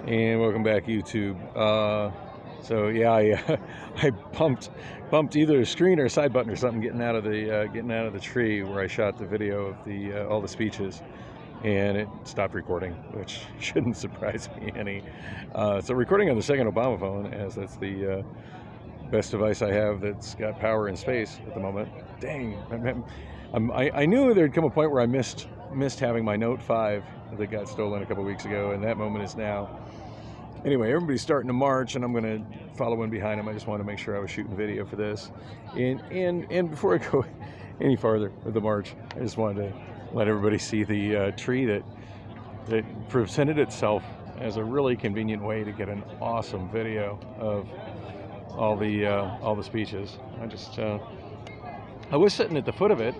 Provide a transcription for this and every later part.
And welcome back, YouTube. So yeah, I bumped either a screen or a side button or something getting out of the tree where I shot the video of the all the speeches, and it stopped recording, which shouldn't surprise me any. So recording on the second Obama phone, as that's the best device I have that's got power in space at the moment. Dang, I knew there'd come a point where I missed having my Note 5 that got stolen a couple weeks ago, and that moment is now. Anyway, everybody's starting to march, and I'm going to follow in behind them. I just wanted to make sure I was shooting video for this. And before I go any farther with the march, I just wanted to let everybody see the tree that presented itself as a really convenient way to get an awesome video of all the speeches. I was sitting at the foot of it,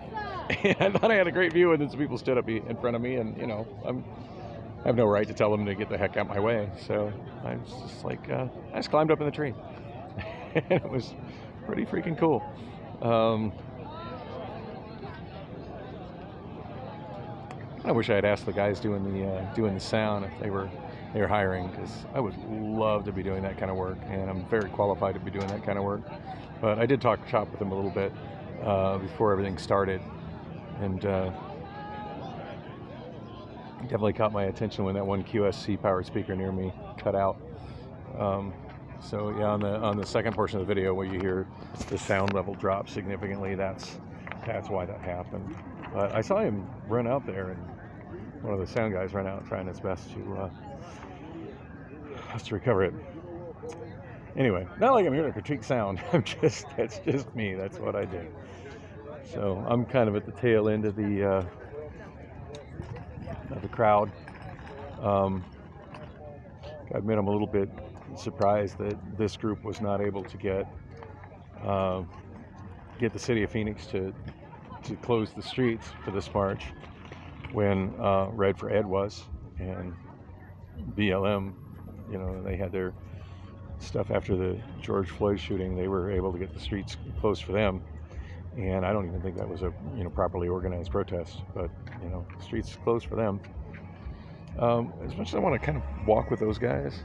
and I thought I had a great view, and then some people stood up in front of me, and I have no right to tell them to get the heck out my way. So I was just like, I just climbed up in the tree. And it was pretty freaking cool. I wish I had asked the guys doing the sound if they were hiring, because I would love to be doing that kind of work, and I'm very qualified to be doing that kind of work. But I did talk shop with them a little bit before everything started, and definitely caught my attention when that one QSC powered speaker near me cut out. So yeah, on the second portion of the video where you hear the sound level drop significantly, that's why that happened. But I saw him run out there, and one of the sound guys ran out trying his best to recover it. Anyway, not like I'm here to critique sound. That's just me. That's what I do. So I'm kind of at the tail end of the crowd. I admit I'm a little bit surprised that this group was not able to get the city of Phoenix to close the streets for this march when Red for Ed was, and BLM, they had their stuff after the George Floyd shooting. They were able to get the streets closed for them, and I don't even think that was a properly organized protest, but the streets closed for them. As much as I want to kind of walk with those guys,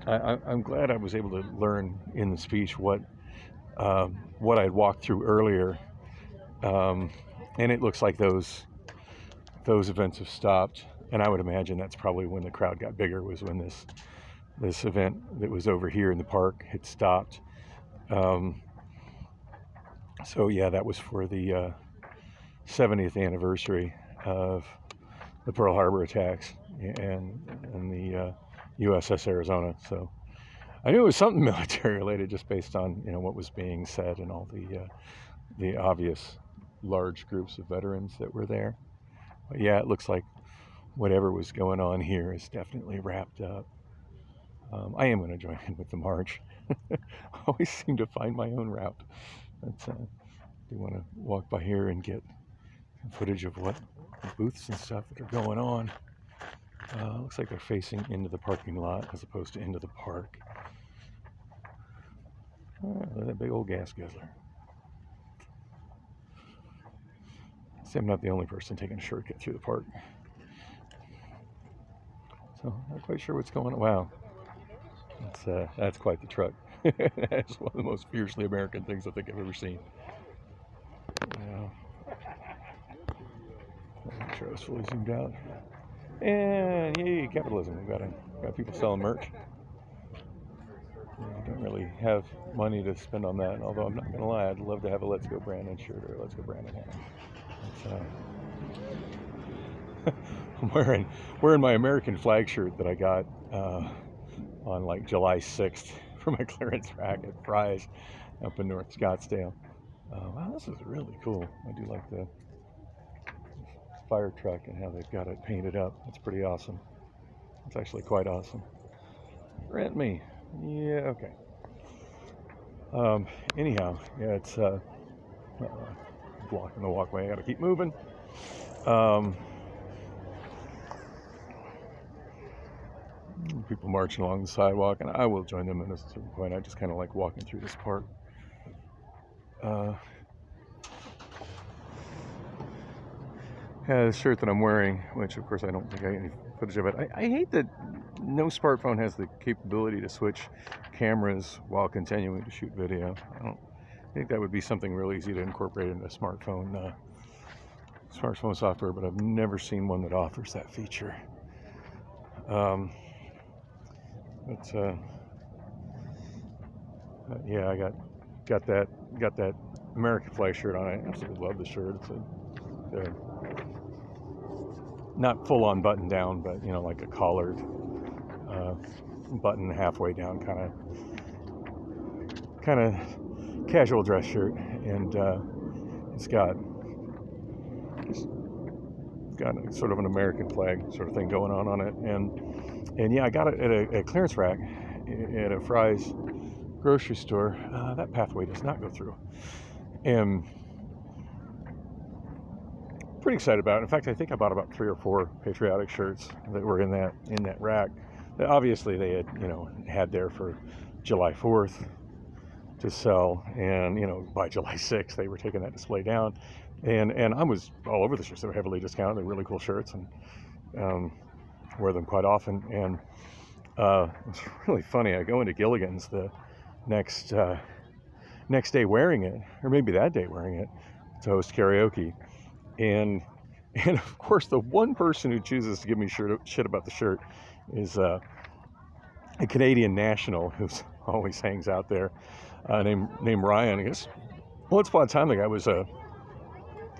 I'm glad I was able to learn in the speech what I'd walked through earlier, and it looks like those events have stopped. And I would imagine that's probably when the crowd got bigger, was when this event that was over here in the park had stopped. So yeah, that was for the 70th anniversary of the Pearl Harbor attacks and the USS Arizona. So I knew it was something military related, just based on what was being said and all the obvious large groups of veterans that were there. But yeah, it looks like whatever was going on here is definitely wrapped up. I am going to join in with the march. I always seem to find my own route. I do want to walk by here and get some footage of what booths and stuff that are going on. Looks like they're facing into the parking lot as opposed to into the park. That big old gas guzzler. See, I'm not the only person taking a shortcut through the park. So, not quite sure what's going on. Wow. That's quite the truck. That's one of the most fiercely American things I think I've ever seen. Yeah. Make sure I was fully zoomed out. And yay, capitalism. We've got people selling merch. I don't really have money to spend on that, although I'm not going to lie, I'd love to have a Let's Go Brandon shirt or a Let's Go Brandon hat. I'm wearing my American flag shirt that I got on like July 6th from my clearance rack at Fry's up in North Scottsdale. Wow, this is really cool. I do like the fire truck and how they've got it painted up. It's pretty awesome. It's actually quite awesome. Rent me. Yeah, okay. Anyhow, yeah, it's blocking the walkway. I gotta keep moving. People marching along the sidewalk, and I will join them at a certain point. I just kind of like walking through this park. Yeah, the shirt that I'm wearing, which of course I don't think I have any footage of it. I hate that no smartphone has the capability to switch cameras while continuing to shoot video. I don't think that would be something real easy to incorporate into smartphone software, but I've never seen one that offers that feature. Yeah, I got that American flag shirt on. I absolutely love the shirt. It's not full on button down, but like a collared button halfway down, kind of casual dress shirt, and it's got sort of an American flag sort of thing going on it, and yeah, I got it at a clearance rack at a Fry's grocery store. That pathway does not go through, and pretty excited about it. In fact, I think I bought about 3 or 4 patriotic shirts that were in that rack that obviously they had there for July 4th to sell, and by July 6th they were taking that display down, and I was all over the shirts. They were heavily discounted. They're really cool shirts, and wear them quite often. And it's really funny. I go into Gilligan's the next day wearing it, or maybe that day wearing it, to host karaoke. And of course, the one person who chooses to give me shit about the shirt is a Canadian national who always hangs out there, named Ryan. I guess once upon a time the guy was a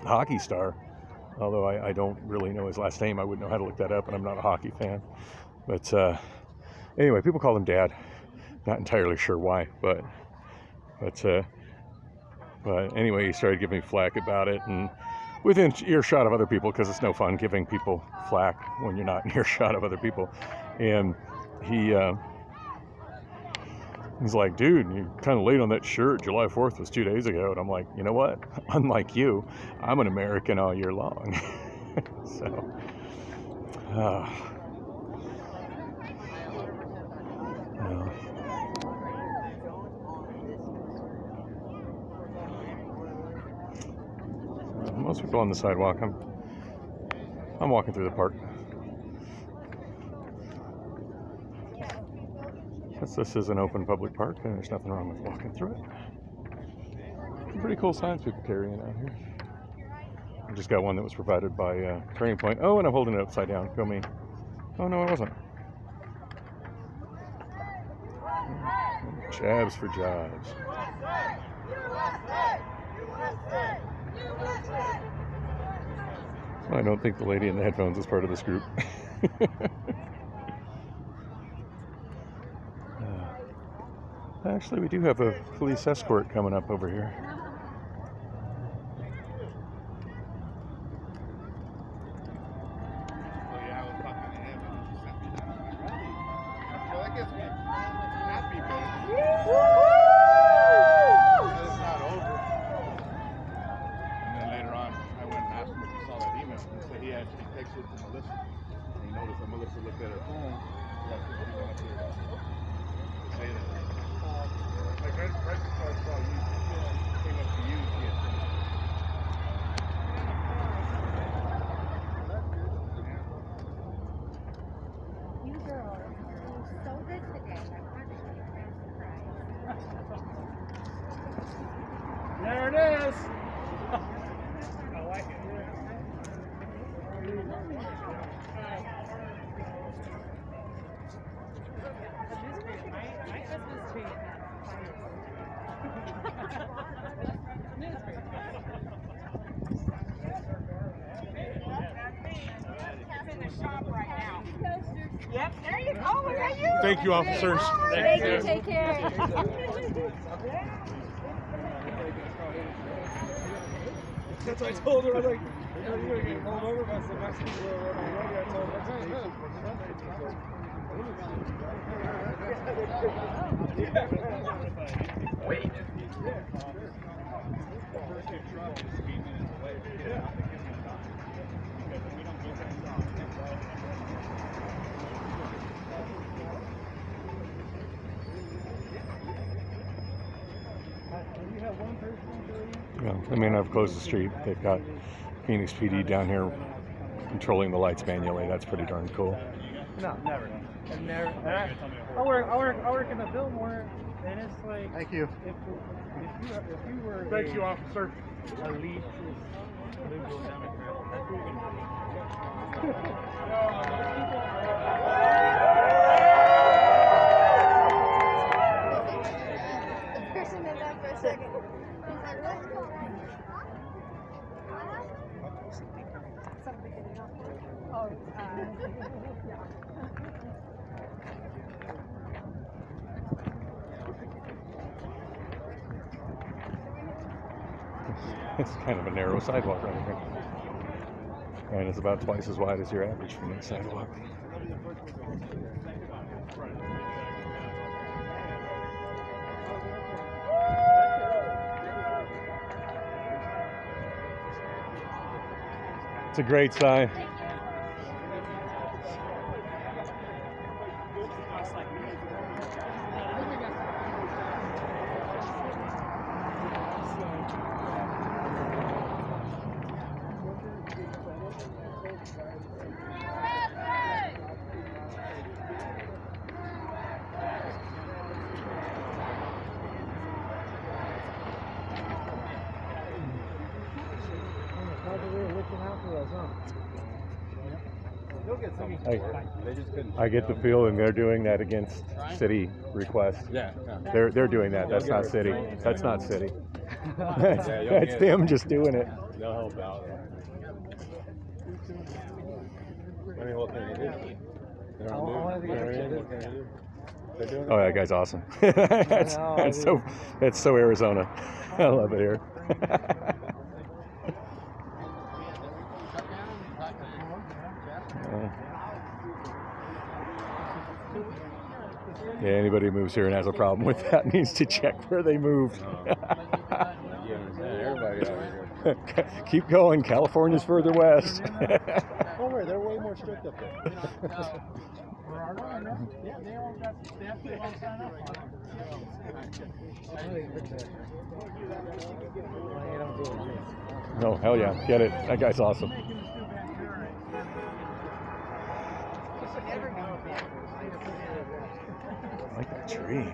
hockey star, although I don't really know his last name. I wouldn't know how to look that up, and I'm not a hockey fan. But anyway, people call him Dad. Not entirely sure why, but anyway, he started giving me flack about it, and within earshot of other people, because it's no fun giving people flack when you're not in earshot of other people. And he's like, dude, you're kind of late on that shirt. July 4th was 2 days ago. And I'm like, you know what? Unlike you, I'm an American all year long. So, no. Most people on the sidewalk. I'm walking through the park. This is an open public park, and there's nothing wrong with walking through it. Some pretty cool signs people carrying out here. I just got one that was provided by Turning Point. Oh, and I'm holding it upside down. Go me. Oh, no, I wasn't. Jabs for jobs. I don't think the lady in the headphones is part of this group. Actually, we do have a police escort coming up over here. There it is. I like it. My Christmas tree. In the shop right now. Yep, there you go. Is that you? Thank you, officers. Thank you. Take care. That's what I told her. I'm like, you're going to get rolled over by some Mexicans who are on the road. I told her, wait. Well, they may not have closed the street. They've got Phoenix PD down here controlling the lights manually. That's pretty darn cool. No, never. I've never. I work in the Biltmore, and it's like. Thank you. If you were. Thank you, officer. A least liberal Democrat, that's what you're Person did that for a second. He's like, what's going on? Something in it. Oh, It's kind of a narrow sidewalk right here. And it's about twice as wide as your average from that sidewalk. It's a great sign. I get the feeling they're doing that against city requests. Yeah. They're doing that. That's not city. That's not city. That's them just doing it. They'll help out. I mean, what can you do? They're on news. What can you do? They're doing Oh, that guy's awesome. that's so Arizona. I love it here. Yeah, anybody who moves here and has a problem with that needs to check where they moved. You understand? Everybody out here. Keep going. California's further west. Don't worry, they're way more strict up there. Yeah, they all got staff they all sign up on. Oh, hell yeah. Get it. That guy's awesome. I like that tree.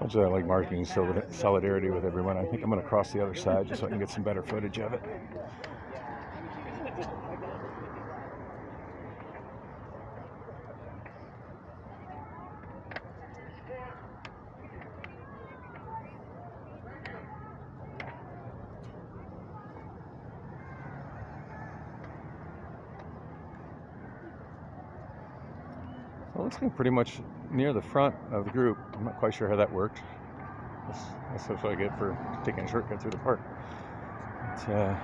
As much as I like marketing solidarity with everyone, I think I'm going to cross the other side just so I can get some better footage of it. Well, it looks like pretty much near the front of the group. I'm not quite sure how that worked. That's what I get for taking a shortcut through the park. But,